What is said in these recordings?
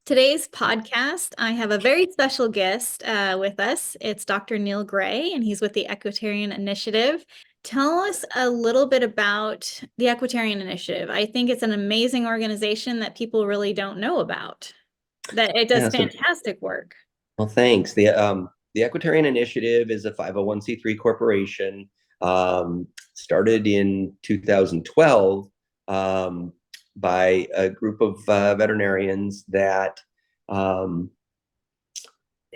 Today's podcast, I have a very special guest with us. It's Dr. Neil Gray, and he's with the Equitarian Initiative. Tell us a little bit about the Equitarian Initiative. I think it's an amazing organization that people really don't know about, that it does Yeah, so fantastic work. well, thanks. The Equitarian Initiative is a 501(c)(3) corporation, started in 2012 by a group of veterinarians that um,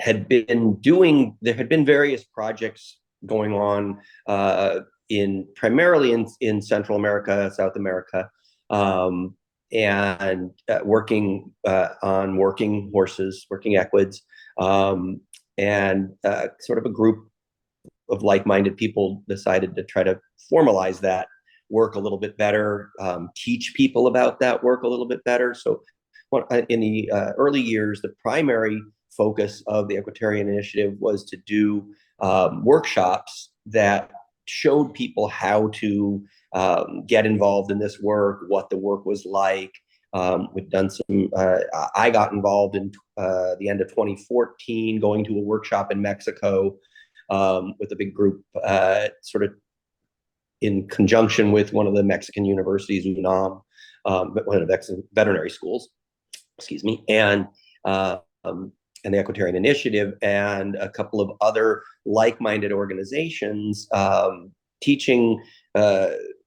there had been various projects going on in primarily in Central America, South America, um, and working on working horses, working equids, and sort of a group of like-minded people decided to try to formalize that work a little bit better, teach people about that work a little bit better. So in the early years, the primary focus of the Equitarian Initiative was to do workshops that showed people how to get involved in this work, what the work was like. We've done some, I got involved in the end of 2014, going to a workshop in Mexico with a big group, sort of in conjunction with one of the Mexican universities, UNAM, one of the veterinary schools, excuse me, and the Equitarian Initiative and a couple of other like-minded organizations teaching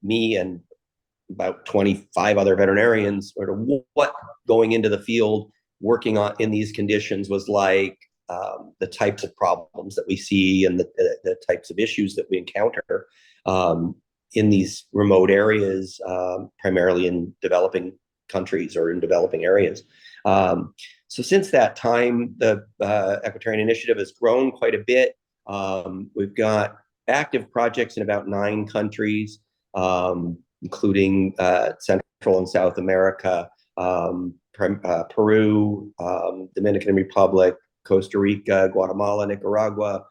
me and about 25 other veterinarians sort of what going into the field working on in these conditions was like, the types of problems that we see and the types of issues that we encounter in these remote areas, primarily in developing countries or in developing areas. So since that time, the Equitarian Initiative has grown quite a bit. We've got active projects in about 9 countries, including Central and South America, Peru, Dominican Republic, Costa Rica, Guatemala, Nicaragua.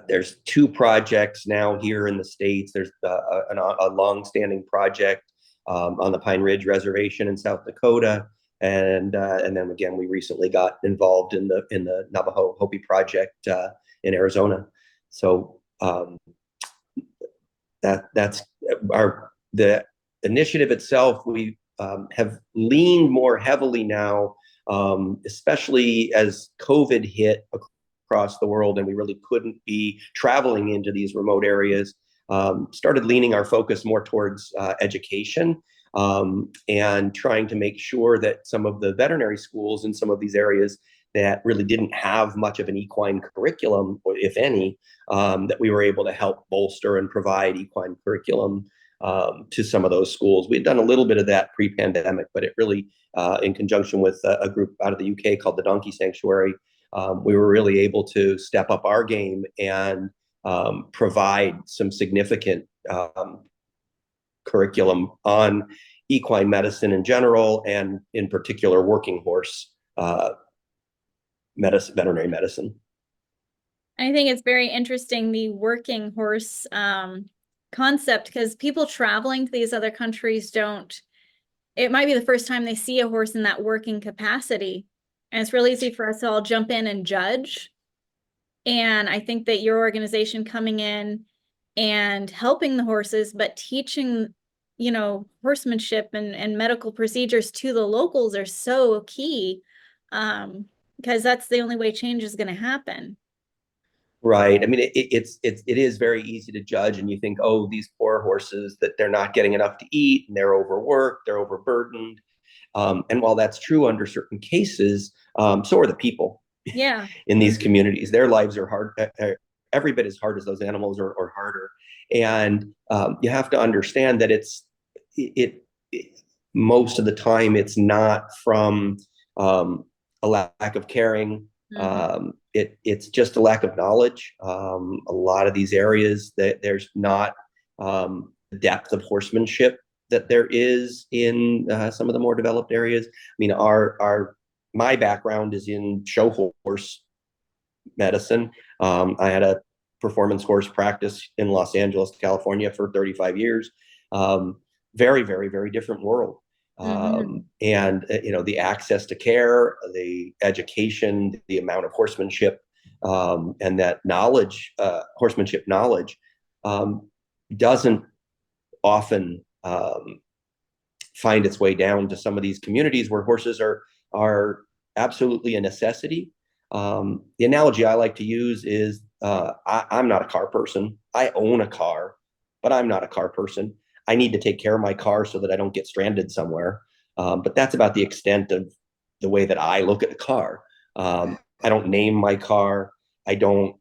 There's 2 projects now here in the States. There's a long-standing project on the Pine Ridge Reservation in South Dakota, and then again, we recently got involved in the Navajo Hopi project in Arizona. So that's the initiative itself. We have leaned more heavily now, especially as COVID hit across the world, and we really couldn't be traveling into these remote areas. Started leaning our focus more towards education, and trying to make sure that some of the veterinary schools in some of these areas that really didn't have much of an equine curriculum, if any, that we were able to help bolster and provide equine curriculum to some of those schools. We had done a little bit of that pre-pandemic, but it really, in conjunction with a group out of the UK called the Donkey Sanctuary, we were really able to step up our game and provide some significant curriculum on equine medicine in general, and in particular working horse veterinary medicine. I think it's very interesting, the working horse concept, because people traveling to these other countries it might be the first time they see a horse in that working capacity. And it's really easy for us to all jump in and judge. And I think that your organization coming in and helping the horses, but teaching, horsemanship and medical procedures to the locals are so key, because that's the only way change is going to happen. Right. I mean, it is very easy to judge, and you think, oh, these poor horses, that they're not getting enough to eat, and they're overworked, they're overburdened. And while that's true under certain cases, so are the people Yeah. in these communities. Their lives are hard, every bit as hard as those animals, or harder. And you have to understand that it most of the time it's not from a lack of caring. Mhm. It's just a lack of knowledge. A lot of these areas that there's not the depth of horsemanship that there is in some of the more developed areas. I mean, my background is in show horse medicine. I had a performance horse practice in Los Angeles, California for 35 years. Very, very, very different world. Mhm. And the access to care, the education, the amount of horsemanship, and that knowledge, horsemanship knowledge, doesn't often find its way down to some of these communities where horses are absolutely a necessity. The analogy I like to use is I'm not a car person. I own a car, but I'm not a car person. I need to take care of my car so that I don't get stranded somewhere. But that's about the extent of the way that I look at a car. I don't name my car. I don't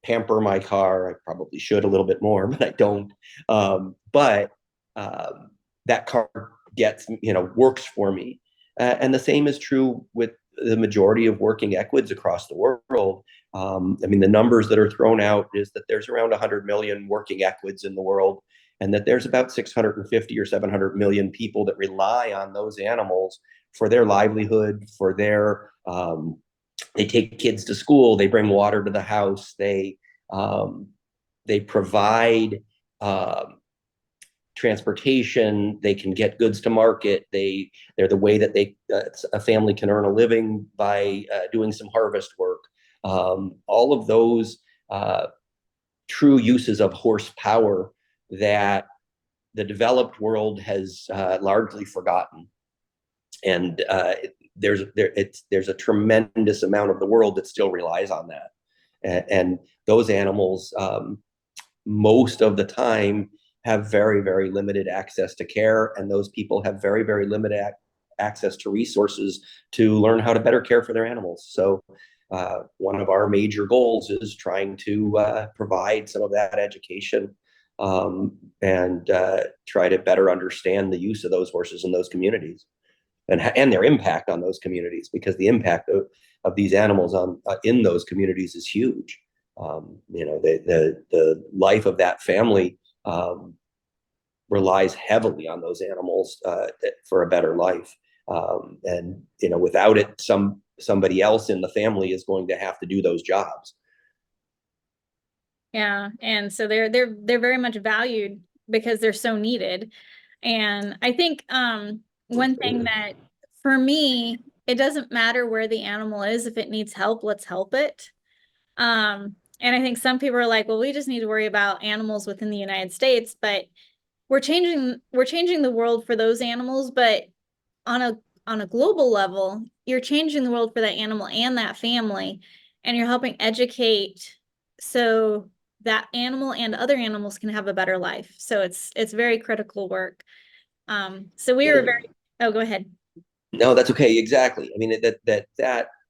pamper my car. I probably should a little bit more, but I don't. But that car works for me. And the same is true with the majority of working equids across the world. I mean, the numbers that are thrown out is that there's around 100 million working equids in the world, and that there's about 650 or 700 million people that rely on those animals for their livelihood, for their they take kids to school, they bring water to the house, they provide transportation, they can get goods to market, they're the way that a family can earn a living by doing some harvest work. All of those true uses of horsepower that the developed world has largely forgotten. And there's a tremendous amount of the world that still relies on that. And those animals, most of the time, have very, very limited access to care, and those people have very, very limited access to resources to learn how to better care for their animals. So one of our major goals is trying to provide some of that education, and try to better understand the use of those horses in those communities, and their impact on those communities, because the impact of these animals on in those communities is huge. The life of that family relies heavily on those animals for a better life. And without it, somebody else in the family is going to have to do those jobs. Yeah, and so they're very much valued because they're so needed. And I think one thing that for me, it doesn't matter where the animal is. If it needs help, let's help it. And I think some people are like, well, we just need to worry about animals within the United States, but we're changing the world for those animals, but on a global level, you're changing the world for that animal and that family, and you're helping educate so that animal and other animals can have a better life. So it's very critical work. So we were very, oh, go ahead. No, that's okay. Exactly. I mean, that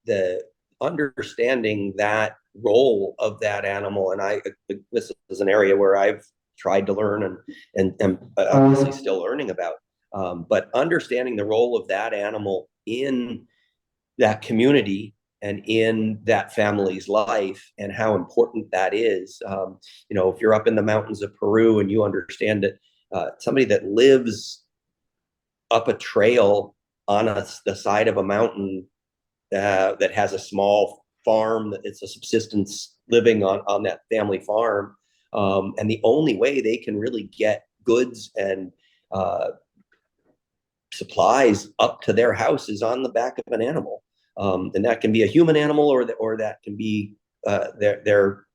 the understanding that role of that animal, and this is an area where I've tried to learn and obviously still learning about. But understanding the role of that animal in that community and in that family's life, and how important that is. If you're up in the mountains of Peru and you understand that somebody that lives up a trail on the side of a mountain that has a small farm, that it's a subsistence living on that family farm, and the only way they can really get goods and supplies up to their house is on the back of an animal, and that can be a human animal, or that can be their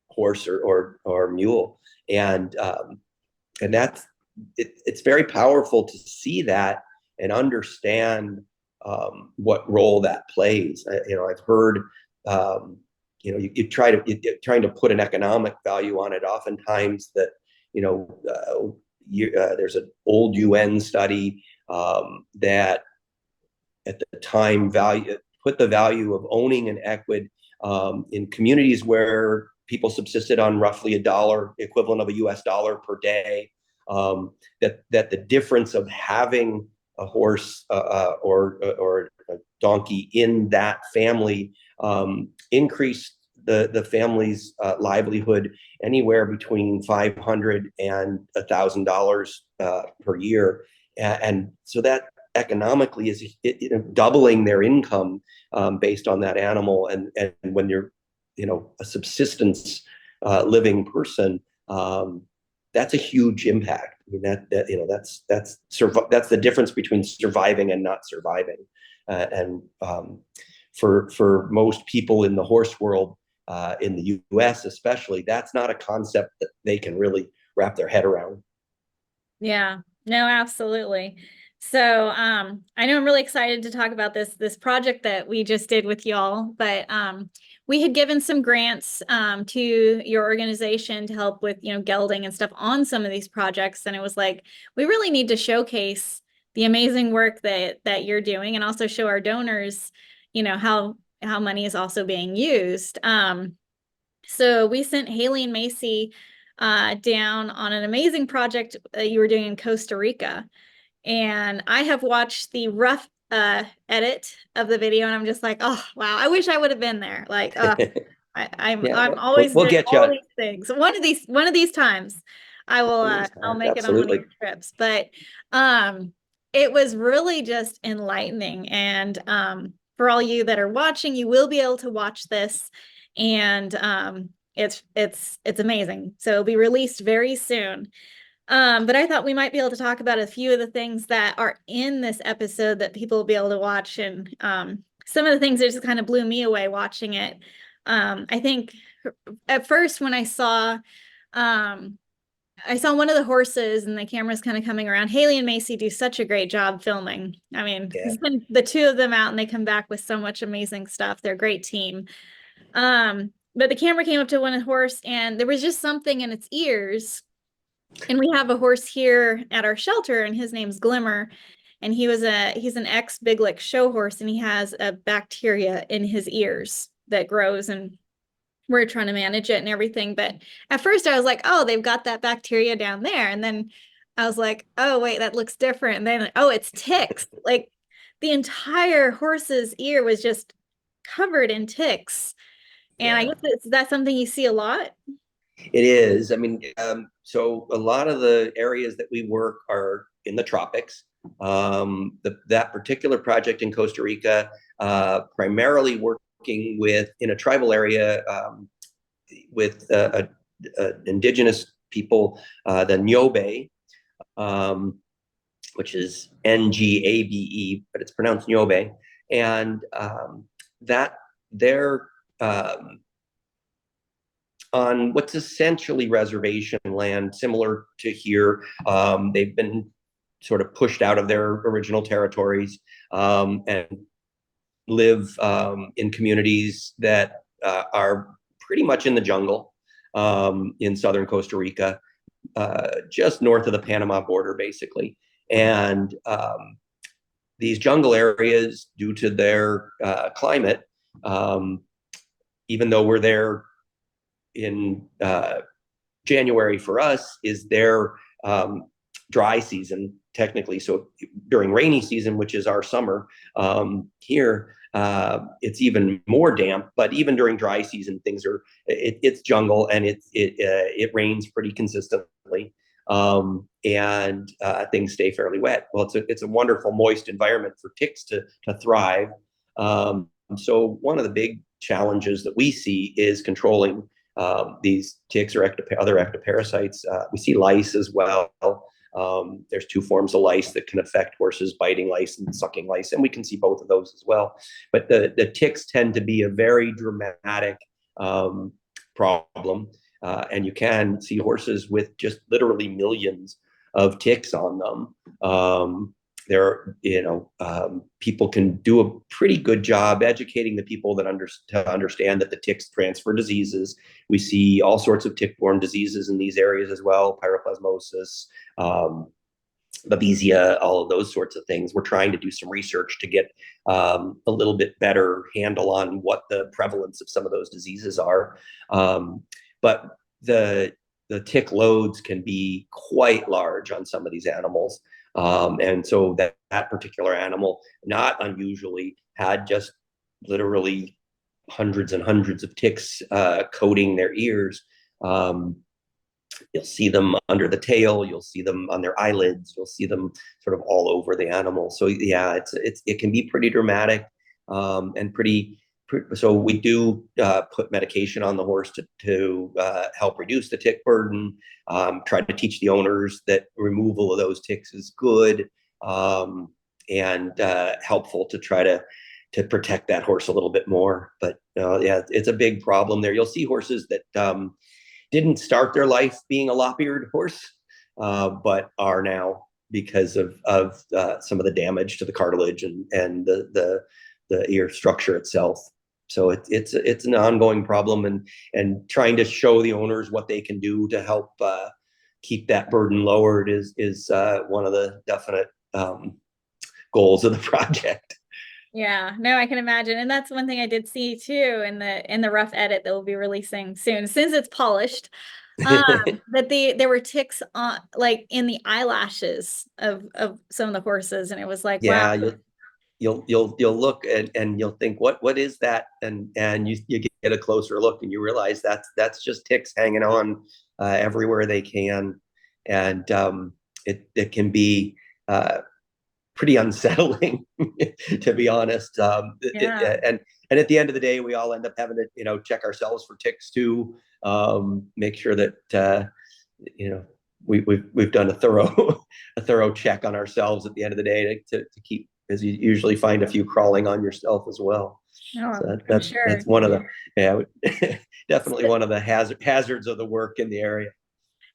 horse or mule, and it's very powerful to see that and understand what role that plays. I've heard, you trying to put an economic value on it. Oftentimes that, there's an old UN study that at the time put the value of owning an equid in communities where people subsisted on roughly $1 equivalent of a US dollar per day, that the difference of having a horse or a donkey in that family increased the family's livelihood anywhere between $500 and $1,000 per year, and so that economically is doubling their income based on that animal. And when you're a subsistence living person, that's a huge impact. I mean, that's the difference between surviving and not surviving. And for most people in the horse world, in the U.S. especially, that's not a concept that they can really wrap their head around. Yeah, no, absolutely. So I know I'm really excited to talk about this project that we just did with y'all, but we had given some grants to your organization to help with, gelding and stuff on some of these projects. And it was like, we really need to showcase the amazing work that you're doing, and also show our donors, how money is also being used. So we sent Haley and Macy down on an amazing project that you were doing in Costa Rica. And I have watched the rough edit of the video, and I'm just like, oh wow, I wish I would have been there. Like, Yeah, I'm always we'll doing get all you. these things. One of these times, I will I'll make it on one of Absolutely. your trips. But it was really just enlightening, and for all you that are watching, you will be able to watch this, and it's amazing. So it'll be released very soon. But I thought we might be able to talk about a few of the things that are in this episode that people will be able to watch. And some of the things that just kind of blew me away watching it. I think at first when I saw one of the horses and the camera's kind of coming around. Haley and Macy do such a great job filming. I mean, Yeah. it's been the two of them out and they come back with so much amazing stuff. They're a great team. But the camera came up to one horse and there was just something in its ears. And we have a horse here at our shelter, and his name's Glimmer. And he's an ex-big lick show horse, and he has a bacteria in his ears that grows, and we're trying to manage it and everything. But at first I was like, oh, they've got that bacteria down there. And then I was like, oh, wait, that looks different. And then, oh, it's ticks. Like the entire horse's ear was just covered in ticks. And I Yeah. guess that's something you see a lot. It is. I mean, so a lot of the areas that we work are in the tropics. That particular project in Costa Rica, primarily working in a tribal area with indigenous people, the Nyobe, which is Ngabe, but it's pronounced Nyobe, and that they're on what's essentially reservation land, similar to here. They've been sort of pushed out of their original territories and live in communities that are pretty much in the jungle in southern Costa Rica, just north of the Panama border, basically. And these jungle areas, due to their climate, even though we're there in January for us, is their dry season technically. So during rainy season, which is our summer here, it's even more damp. But even during dry season, it's jungle, and it rains pretty consistently, and things stay fairly wet. Well, it's a wonderful moist environment for ticks to thrive. So one of the big challenges that we see is controlling these ticks or other ectoparasites. We see lice as well. There's two forms of lice that can affect horses: biting lice and sucking lice, and we can see both of those as well. But the ticks tend to be a very dramatic problem, and you can see horses with just literally millions of ticks on them. People can do a pretty good job educating the people to understand that the ticks transfer diseases. We see all sorts of tick-borne diseases in these areas as well: pyroplasmosis, babesia, all of those sorts of things. We're trying to do some research to get a little bit better handle on what the prevalence of some of those diseases are. But the tick loads can be quite large on some of these animals. And so that particular animal, not unusually, had just literally hundreds and hundreds of ticks coating their ears. You'll see them under the tail, you'll see them on their eyelids, you'll see them sort of all over the animal. So yeah, it can be pretty dramatic and pretty So we do put medication on the horse to help reduce the tick burden. Try to teach the owners that removal of those ticks is good, and helpful to try to protect that horse a little bit more. But yeah, it's a big problem there. You'll see horses that didn't start their life being a lop-eared horse, but are now because of some of the damage to the cartilage and the ear structure itself. So it's an ongoing problem, and trying to show the owners what they can do to help keep that burden lowered is one of the definite goals of the project. Yeah, no, I can imagine. And that's one thing I did see too in the rough edit that we'll be releasing soon, since it's polished. That there were ticks on like in the eyelashes of some of the horses, and it was like, wow. Yeah, you'll look and you'll think, what is that? And you get a closer look and you realize that's just ticks hanging on everywhere they can. And it can be pretty unsettling, to be honest. Yeah. And at the end of the day, we all end up having to, check ourselves for ticks too. Make sure that, we've done a thorough check on ourselves at the end of the day to keep, because you usually find a few crawling on yourself as well. No, So I'm sure. that's one of definitely one of the hazards of the work in the area.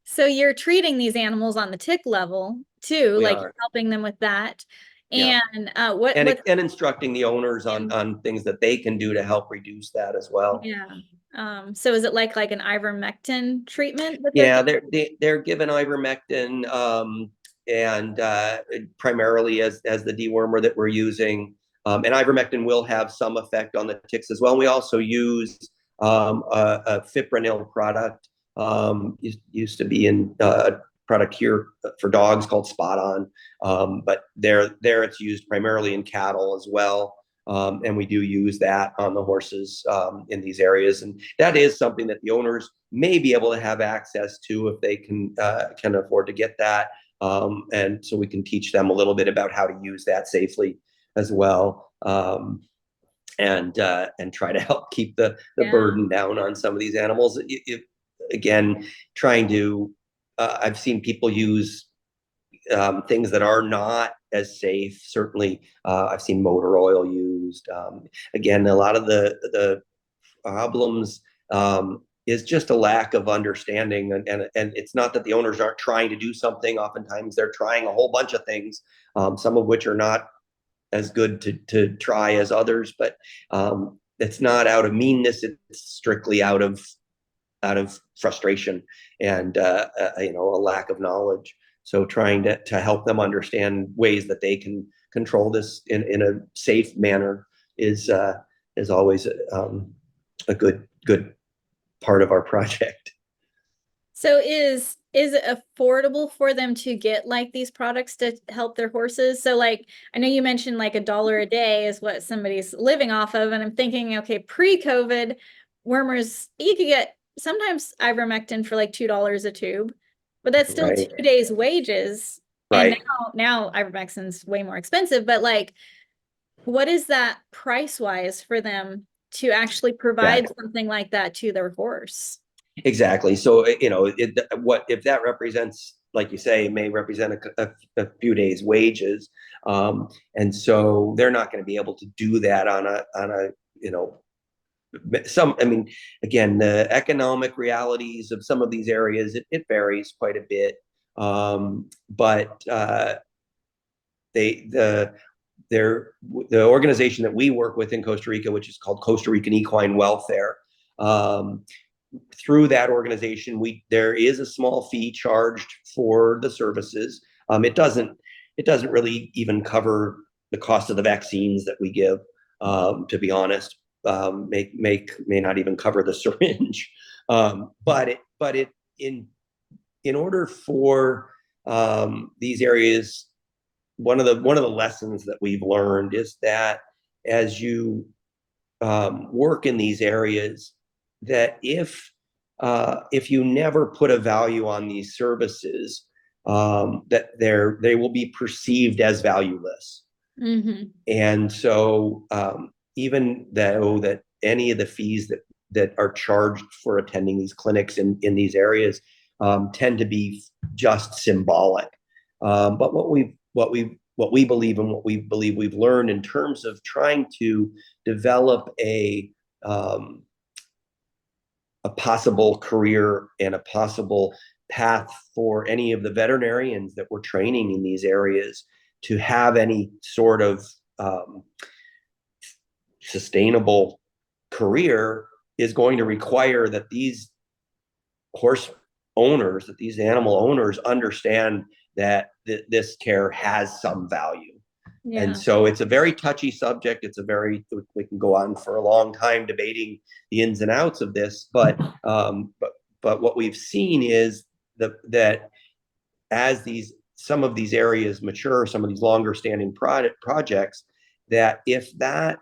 So you're treating these animals on the tick level too, We like are. helping them with that. Yeah. And And instructing the owners on things that they can do to help reduce that as well. yeah. So is it like an ivermectin treatment that they're Yeah, they're given ivermectin, and primarily as the dewormer that we're using. And ivermectin will have some effect on the ticks as well. And we also use a fipronil product. Used to be in product here for dogs called Spot On, but there it's used primarily in cattle as well. And we do use that on the horses in these areas, and that is something that the owners may be able to have access to if they can afford to get that. And so we can teach them a little bit about how to use that safely as well, and try to help keep the burden down on some of these animals. Again, trying to I've seen people use things that are not as safe. Certainly, I've seen motor oil used. Again, a lot of the problems is just a lack of understanding, and it's not that the owners aren't trying to do something. Oftentimes, they're trying a whole bunch of things, some of which are not as good to try as others. But it's not out of meanness; it's strictly out of frustration and a lack of knowledge. So trying to help them understand ways that they can control this in a safe manner is always a good part of our project. So is it affordable for them to get like these products to help their horses? So like I know you mentioned like $1 a day is what somebody's living off of, and I'm thinking, okay, pre-COVID, wormers, you could get sometimes ivermectin for like $2 a tube, but that's still Right. 2 days' wages. And Right. now ivermectin's way more expensive, but like, what is that price wise for them to actually provide something like that to their horse? Exactly. So what if that represents, like you say, it may represent a few days' wages, and so they're not going to be able to do that on a some. I mean, again, the economic realities of some of these areas, it varies quite a bit, but the organization that we work with in Costa Rica, which is called Costa Rican Equine Welfare. Through that organization, there is a small fee charged for the services. It doesn't really even cover the cost of the vaccines that we give. To be honest, may not even cover the syringe. But in order for these areas, one of the lessons that we've learned is that as you work in these areas, that if you never put a value on these services, that they will be perceived as valueless. Mm-hmm. And so even though that any of the fees that are charged for attending these clinics in these areas tend to be just symbolic. But what we believe and what we believe we've learned in terms of trying to develop a possible career and a possible path for any of the veterinarians that we're training in these areas to have any sort of sustainable career is going to require that these horse owners, that these animal owners understand that this care has some value. Yeah. And so it's a very touchy subject. We can go on for a long time debating the ins and outs of this, but what we've seen is that as some of these areas mature, some of these longer standing projects, that if that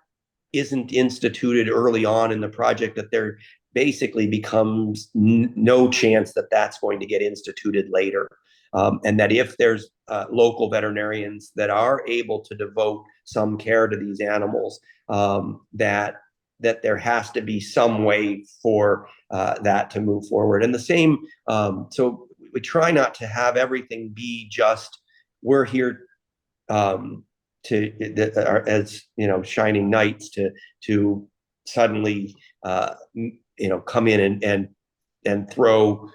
isn't instituted early on in the project, that there basically becomes no chance that that's going to get instituted later. And that if there's local veterinarians that are able to devote some care to these animals, that there has to be some way for that to move forward. And the same, so we try not to have everything be just, we're here as shining knights to suddenly come in and throw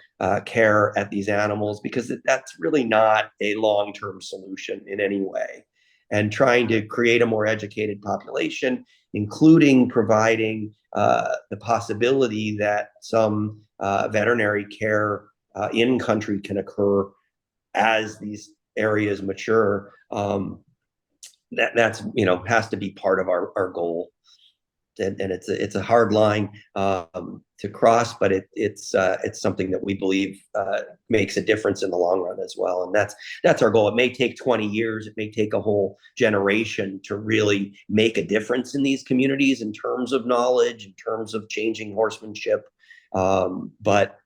care at these animals, because that's really not a long-term solution in any way. And trying to create a more educated population, including providing the possibility that some veterinary care in country can occur as these areas mature. That's has to be part of our goal, and it's a hard line to cross, but it's something that we believe makes a difference in the long run as well, and that's our goal. It may take 20 years, it may take a whole generation to really make a difference in these communities in terms of knowledge, in terms of changing horsemanship, but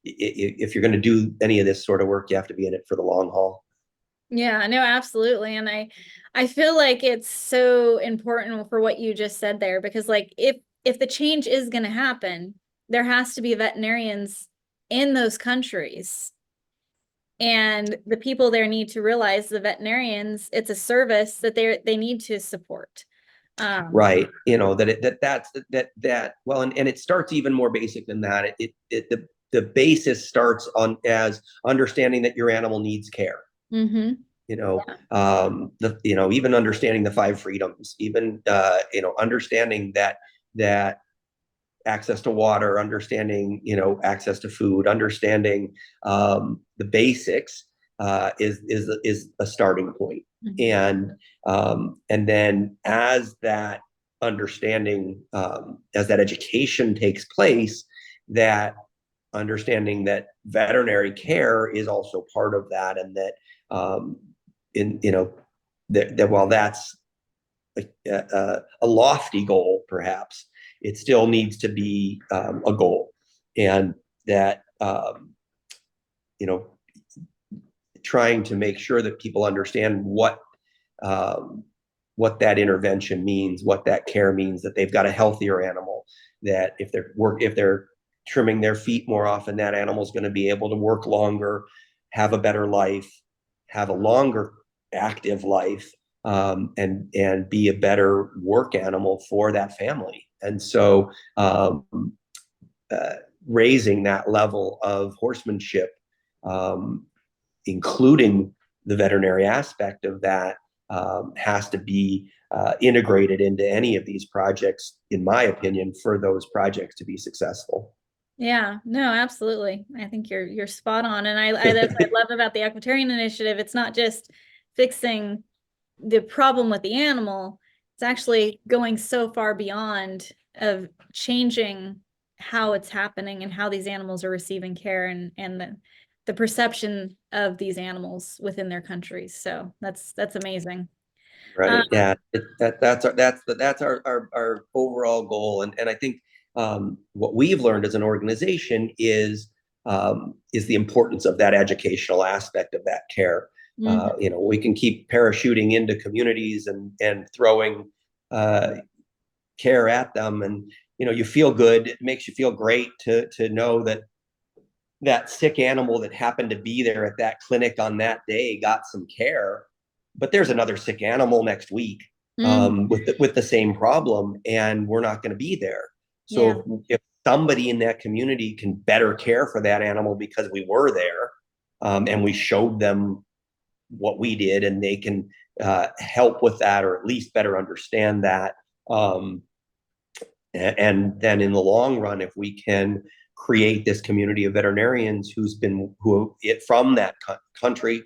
if you're going to do any of this sort of work, you have to be in it for the long haul. Yeah, no, absolutely. And I feel like it's so important for what you just said there, because like if the change is going to happen, there has to be veterinarians in those countries. And the people there need to realize the veterinarians, it's a service that they need to support. Right. Well, and it starts even more basic than that. The basis starts on as understanding that your animal needs care. Mm-hmm. Even understanding the 5 freedoms, even understanding that access to water, understanding access to food, understanding the basics is a starting point. Mm-hmm. And then as that understanding, as that education takes place, that understanding that veterinary care is also part of that, and that that while that's a lofty goal, perhaps it still needs to be a goal, and that trying to make sure that people understand what that intervention means, what that care means, that they've got a healthier animal, that if they're trimming their feet more often, that animal's going to be able to work longer, have a better life, have a longer active life, and be a better work animal for that family. And so raising that level of horsemanship, including the veterinary aspect of that, has to be integrated into any of these projects, in my opinion, for those projects to be successful. Yeah, no, absolutely. I think you're spot on. And that's what I love about the Equitarian Initiative. It's not just fixing the problem with the animal, it's actually going so far beyond of changing how it's happening and how these animals are receiving care, and the perception of these animals within their countries. So that's amazing. Right. Yeah. That's our overall goal. And I think what we've learned as an organization is the importance of that educational aspect of that care. Mm-hmm. We can keep parachuting into communities and throwing care at them, and you feel good. It makes you feel great to know that that sick animal that happened to be there at that clinic on that day got some care, but there's another sick animal next week Mm, with the same problem, and we're not going to be there. yeah. So if somebody in that community can better care for that animal because we were there, and we showed them what we did, and they can help with that, or at least better understand that. Um, and then in the long run, if we can create this community of veterinarians from that country,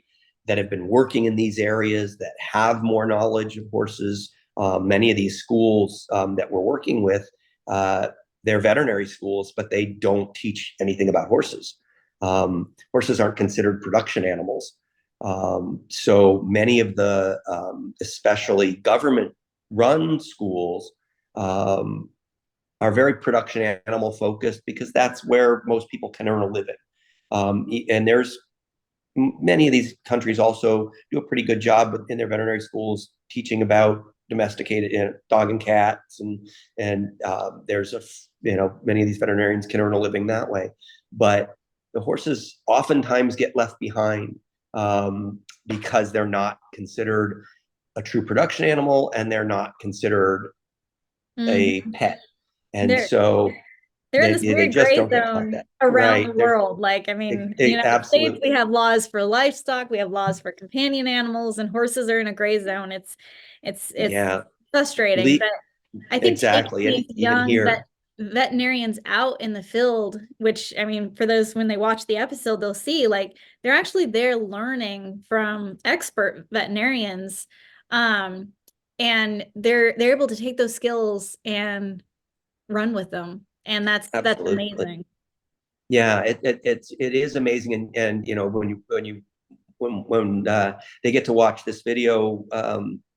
that have been working in these areas, that have more knowledge of horses. Many of these schools that we're working with, they're veterinary schools, but they don't teach anything about horses. Horses aren't considered production animals. So many of the, especially government run schools, um, are very production animal focused, because that's where most people can earn a living. And there's many of these countries also do a pretty good job in their veterinary schools teaching about domesticated dog and cats, and there's many of these veterinarians can earn a living that way. But the horses oftentimes get left behind, because they're not considered a true production animal, and they're not considered a Mhm. pet, and They're so they're in this they weird just gray don't get taught zone that. around the Right. There's world. Like, I mean, in the United States, we absolutely. have laws for livestock, we have laws for companion animals, and horses are in a gray zone. It's Yeah. frustrating, Le- but I think taking exactly. And these even young here, veterinarians out in the field, which I mean, for those when they watch the episode, they'll see like they're actually there learning from expert veterinarians. Um, and they're able to take those skills and run with them. And that's absolutely. amazing. Yeah, it is amazing, and when they get to watch this video,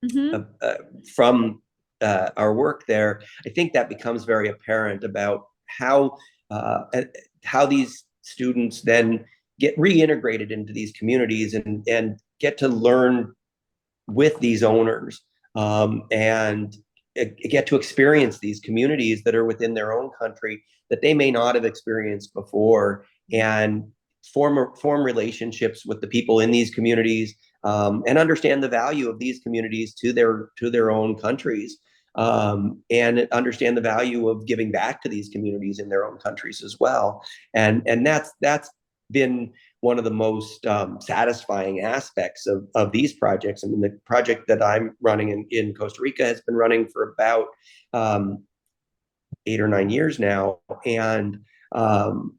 Hmm. from our work there, I think that becomes very apparent about uh, how these students then get reintegrated into these communities, and get to learn with these owners, and get to experience these communities that are within their own country that they may not have experienced before, and form relationships with the people in these communities, and understand the value of these communities to their own countries, and understand the value of giving back to these communities in their own countries as well. And that's been one of the most satisfying aspects of these projects. I mean, the project that I'm running in Costa Rica has been running for about 8 or 9 years now, and um,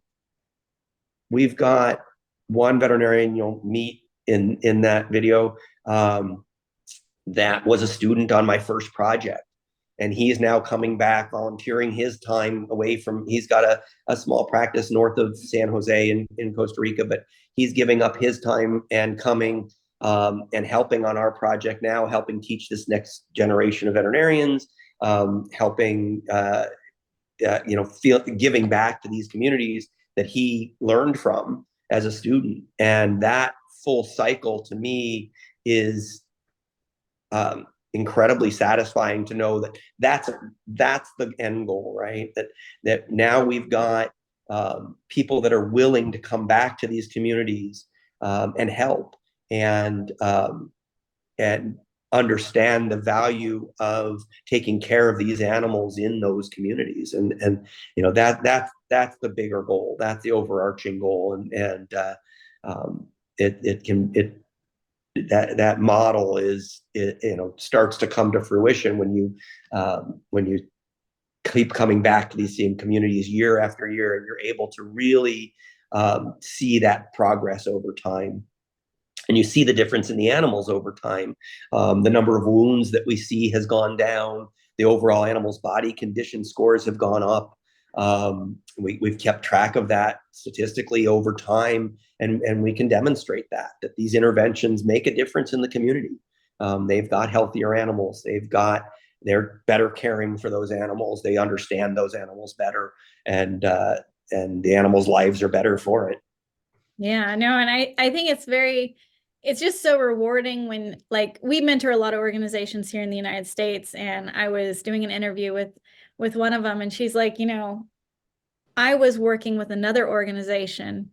we've got one veterinarian you'll meet in that video, that was a student on my first project, and he is now coming back volunteering his time away from, he's got a small practice north of San Jose in Costa Rica, but he's giving up his time and coming, and helping on our project now, helping teach this next generation of veterinarians, helping giving back to these communities that he learned from as a student. And that full cycle to me is incredibly satisfying, to know that that's the end goal, right? That now we've got people that are willing to come back to these communities, and help, and understand the value of taking care of these animals in those communities, and that's the bigger goal, that's the overarching goal, and it can it that model starts to come to fruition when you keep coming back to these same communities year after year, and you're able to really see that progress over time, and you see the difference in the animals over time. The number of wounds that we see has gone down. The overall animal's body condition scores have gone up. We've kept track of that statistically over time, and we can demonstrate that these interventions make a difference in the community. They've got healthier animals. They're better caring for those animals. They understand those animals better, and the animals' lives are better for it. Yeah, no, and I think it's just so rewarding when like we mentor a lot of organizations here in the United States, and I was doing an interview with with one of them, and she's like, I was working with another organization,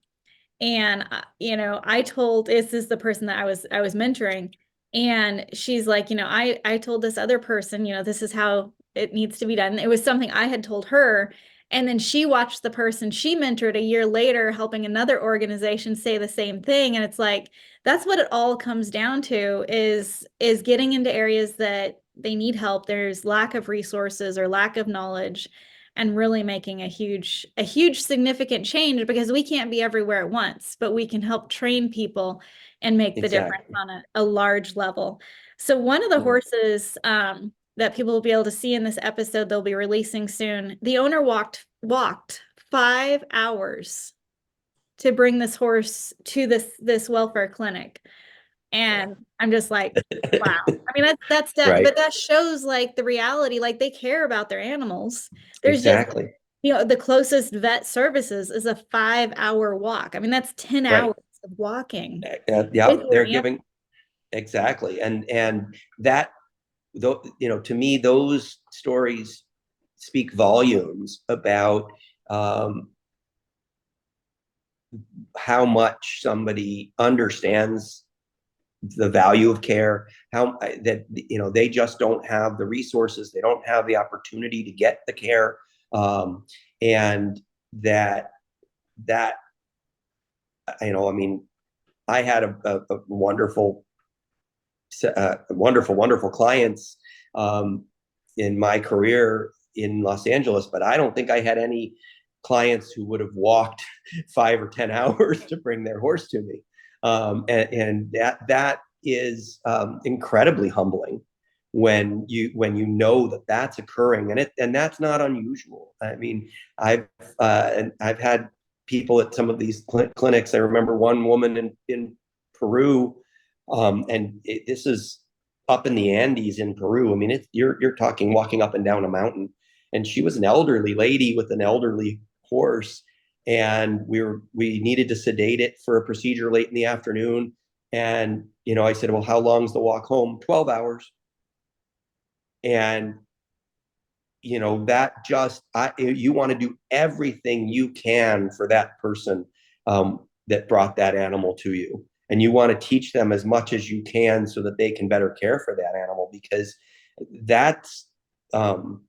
and I told, this is the person that I was mentoring, and she's like, I told this other person, this is how it needs to be done. It was something I had told her, and then she watched the person she mentored a year later helping another organization say the same thing, and it's like that's what it all comes down to is getting into areas that they need help. There's lack of resources or lack of knowledge, and really making a huge significant change, because we can't be everywhere at once, but we can help train people and make the difference Exactly. on a large level. So one of the Yeah. horses that people will be able to see in this episode they'll be releasing soon, the owner walked 5 hours to bring this horse to this welfare clinic. And I'm just like, wow. I mean, that's that, Right. but that shows like the reality, like they care about their animals. There's just, Exactly. the closest vet services is a 5 hour walk. I mean, that's 10 Right. hours of walking with Yep. your They're animal. giving exactly. And that, though, to me, those stories speak volumes about um, how much somebody understands the value of care, how that they just don't have the resources, they don't have the opportunity to get the care, and that I mean, I had a wonderful, wonderful clients in my career in Los Angeles, but I don't think I had any clients who would have walked 5 or 10 hours to bring their horse to me, and that is incredibly humbling when you know that that's occurring, and that's not unusual. I mean, I've and I've had people at some of these clinics. I remember one woman in Peru, this is up in the Andes in Peru. I mean, you're talking walking up and down a mountain, and she was an elderly lady with an elderly horse, and we needed to sedate it for a procedure late in the afternoon. And I said, well, how long's the walk home? 12 hours. And that you want to do everything you can for that person that brought that animal to you, and you want to teach them as much as you can so that they can better care for that animal, because that's um,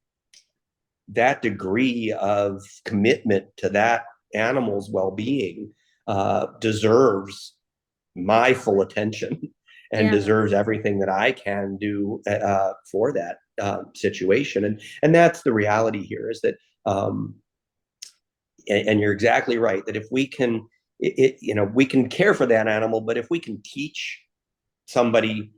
that degree of commitment to that animal's well-being deserves my full attention and Yeah. deserves everything that I can do for that situation. And that's the reality here, is that and you're exactly right, that if we can we can care for that animal, but if we can teach somebody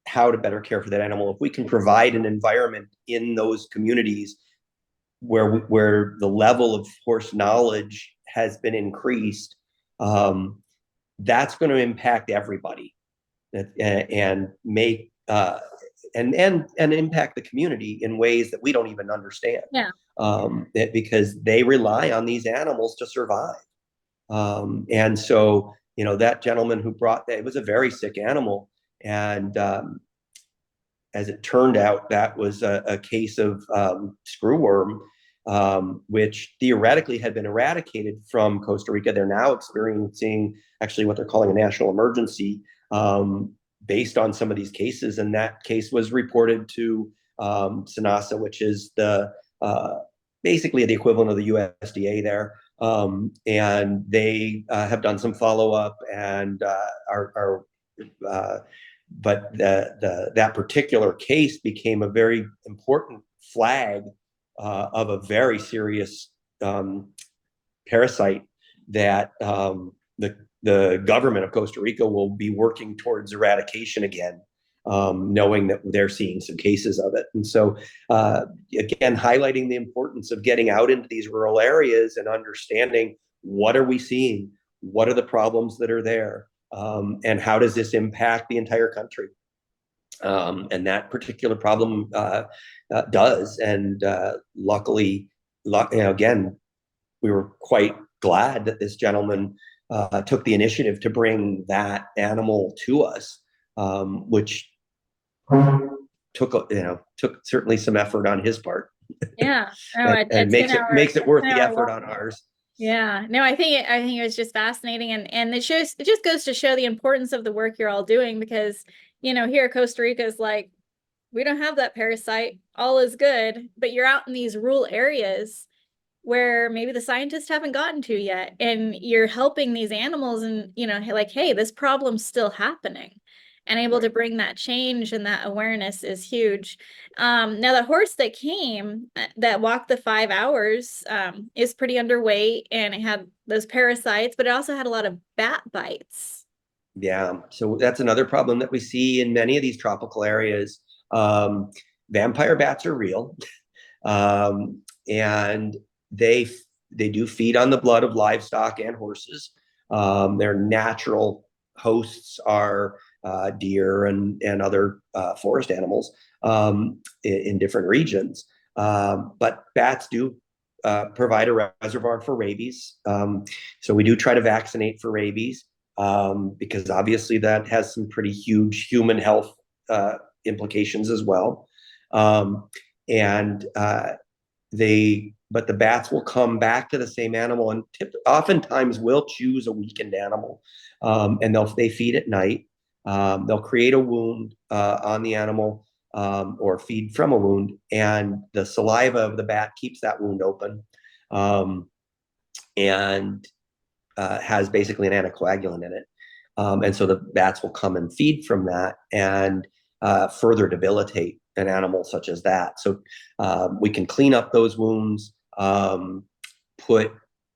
how to better care for that animal, if we can provide an environment in those communities where the level of horse knowledge has been increased, that's going to impact everybody, and make and impact the community in ways that we don't even understand, Yeah. because they rely on these animals to survive. And so, that gentleman who brought that, it was a very sick animal, and as it turned out, that was a case of screwworm, which theoretically had been eradicated from Costa Rica. They're now experiencing actually what they're calling a national emergency, based on some of these cases. And that case was reported to SENASA, which is basically the equivalent of the USDA there. And they have done some follow up and are but that particular case became a very important flag of a very serious parasite that the government of Costa Rica will be working towards eradication again, knowing that they're seeing some cases of it. And so, again, highlighting the importance of getting out into these rural areas and understanding, what are we seeing? What are the problems that are there? And how does this impact the entire country? And that particular problem does. And luckily, again, we were quite glad that this gentleman took the initiative to bring that animal to us, which took certainly some effort on his part. Yeah. No, and makes it worth the effort on ours. Yeah, no, I think it was just fascinating, and it just goes to show the importance of the work you're all doing, because here Costa Rica is like, we don't have that parasite, all is good, but you're out in these rural areas where maybe the scientists haven't gotten to yet, and you're helping these animals, and like, hey, this problem's still happening, and able to bring that change and that awareness is huge. Now the horse that came that walked the 5 hours is pretty underweight, and it had those parasites, but it also had a lot of bat bites. Yeah, so that's another problem that we see in many of these tropical areas. Um, Vampire bats are real, and they they do feed on the blood of livestock and horses. Their natural hosts are deer and other forest animals in different regions. But bats do provide a reservoir for rabies. So we do try to vaccinate for rabies, because obviously that has some pretty huge human health implications as well. And but the bats will come back to the same animal, and oftentimes will choose a weakened animal, and they feed at night. They'll create a wound on the animal, or feed from a wound, and the saliva of the bat keeps that wound open, and has basically an anticoagulant in it. And so the bats will come and feed from that, and further debilitate an animal such as that. So we can clean up those wounds, put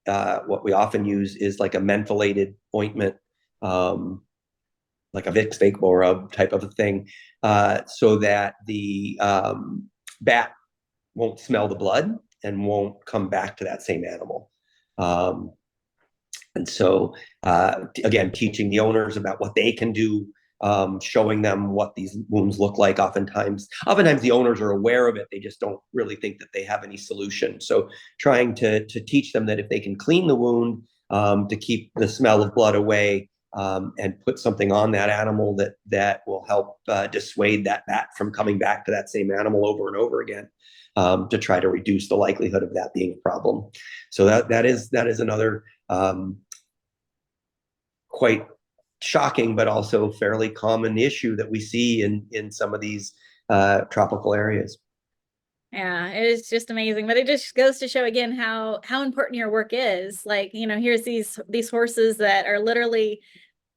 what we often use is like a mentholated ointment, like a Vicks Vapor Rub type of a thing, so that the bat won't smell the blood and won't come back to that same animal. And so, again, teaching the owners about what they can do, showing them what these wounds look like. Oftentimes the owners are aware of it. They just don't really think that they have any solution. So trying to teach them that if they can clean the wound, to keep the smell of blood away, and put something on that animal that will help dissuade that bat from coming back to that same animal over and over again, to try to reduce the likelihood of that being a problem. So that is another quite shocking, but also fairly common issue that we see in some of these tropical areas. Yeah, it is just amazing, but it just goes to show again how important your work is. Like, here's these horses that are literally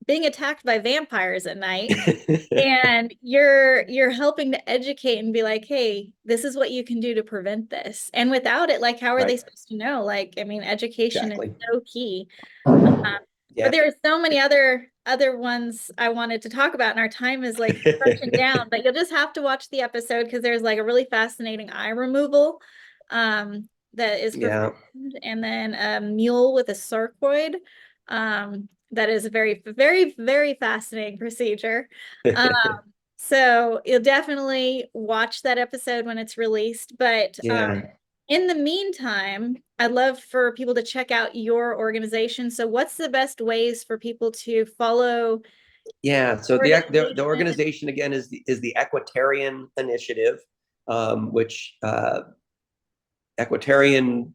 being attacked by vampires at night, and you're helping to educate and be like, hey, this is what you can do to prevent this. And without it, like, how are they Right. supposed to know? Like, I mean, education is Exactly. so key. Yeah. But there are so many other ones I wanted to talk about, and our time is like crunching down. But you'll just have to watch the episode, because there's like a really fascinating eye removal that is Yeah. performed, and then a mule with a sarcoid. That is a very, very, very fascinating procedure. Um, so you'll definitely watch that episode when it's released. But Yeah. in the meantime, I'd love for people to check out your organization. So what's the best ways for people to follow Yeah. So the organization? organization again is the Equitarian Initiative, which Equitarian,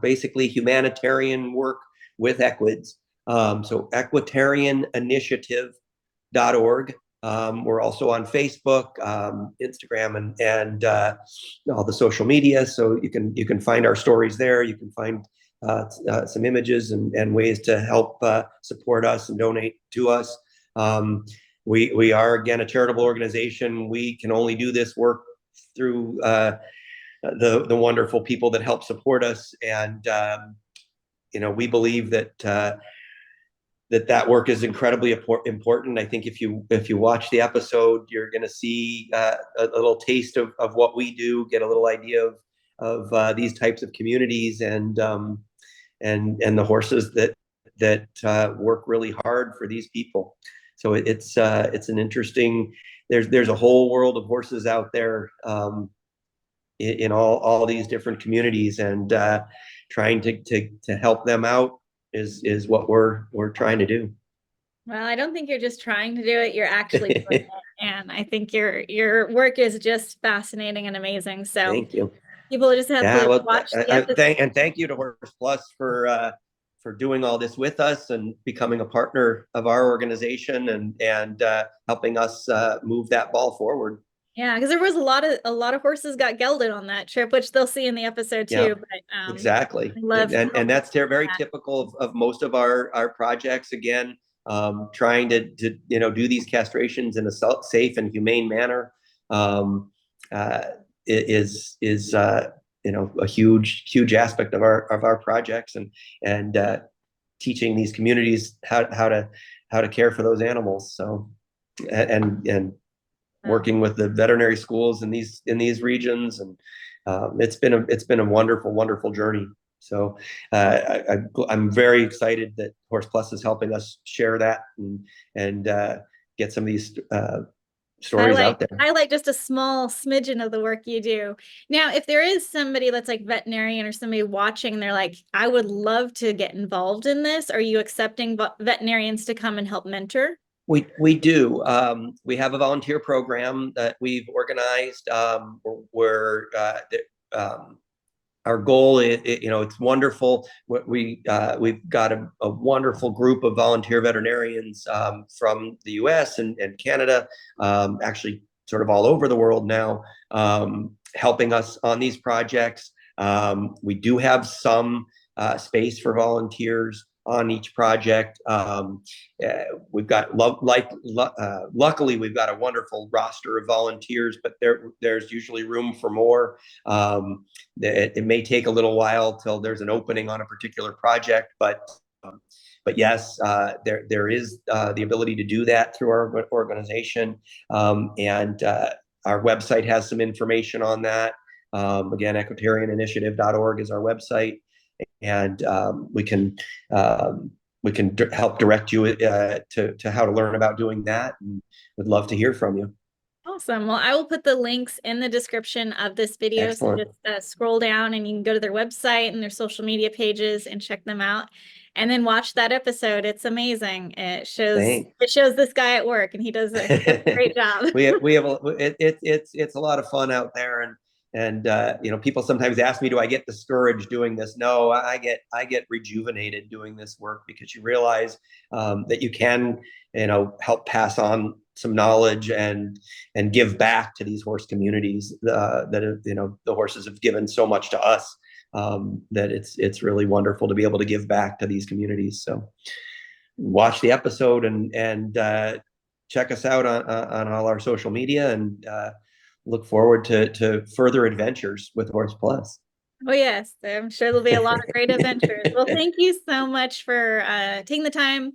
basically humanitarian work with equids. So equitarianinitiative.org. We're also on Facebook, Instagram, and all the social media. So you can find our stories there. You can find some images and ways to help support us and donate to us. We are, again, a charitable organization. We can only do this work through the wonderful people that help support us, and we believe that that work is incredibly important. I think if you watch the episode, you're going to see a little taste of what we do, get a little idea of these types of communities, and the horses that work really hard for these people. So it's an interesting. There's a whole world of horses out there, in all these different communities, and trying to help them out is what we're trying to do. Well, I don't think you're just trying to do it, you're actually doing it. And I think your work is just fascinating and amazing. So Thank you. People just have Yeah, to well, watch the episode. thank you to Horse Plus for doing all this with us and becoming a partner of our organization and helping us move that ball forward. Yeah, because there was a lot of horses got gelded on that trip, which they'll see in the episode Yeah, too. But exactly. I love And helping that's very that. typical of most of our projects. Again, trying to do these castrations in a safe and humane manner um, uh, is a huge aspect of our projects and teaching these communities how to care for those animals. So and working with the veterinary schools in these regions, and it's been a wonderful journey. So I'm very excited that Horse Plus is helping us share that and get some of these stories out there. Highlight just a small smidgen of the work you do. Now, if there is somebody that's like veterinarian or somebody watching, they're like, I would love to get involved in this. Are you accepting veterinarians to come and help mentor? We do. We have a volunteer program that we've organized where um, our goal is, it's wonderful. We've got a wonderful group of volunteer veterinarians from the U.S. and Canada, actually sort of all over the world now, helping us on these projects. We do have some space for volunteers on each project. We've got luckily we've got a wonderful roster of volunteers, but there's usually room for more. It may take a little while till there's an opening on a particular project, but yes, there is the ability to do that through our organization, and our website has some information on that. Again, equitarianinitiative.org is our website, and we can help direct you to how to learn about doing that, and would love to hear from you. Awesome. Well, I will put the links in the description of this video. So Excellent. just scroll down and you can go to their website and their social media pages and check them out. And then watch that episode. It's amazing. Thanks. It shows this guy at work and he does a great job. It's a lot of fun out there, and people sometimes ask me, do I get discouraged doing this? No, I get rejuvenated doing this work, because you realize that you can help pass on some knowledge and give back to these horse communities that the horses have given so much to us, that it's really wonderful to be able to give back to these communities. So watch the episode and check us out on all our social media, and look forward to further adventures with Horse Plus. Oh, yes. I'm sure there'll be a lot of great adventures. Well, thank you so much for taking the time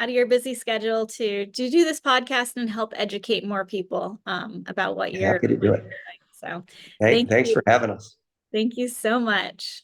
out of your busy schedule to do this podcast and help educate more people about what you're Happy to do it. doing. So Hey, thank thanks you. for having us. Thank you so much.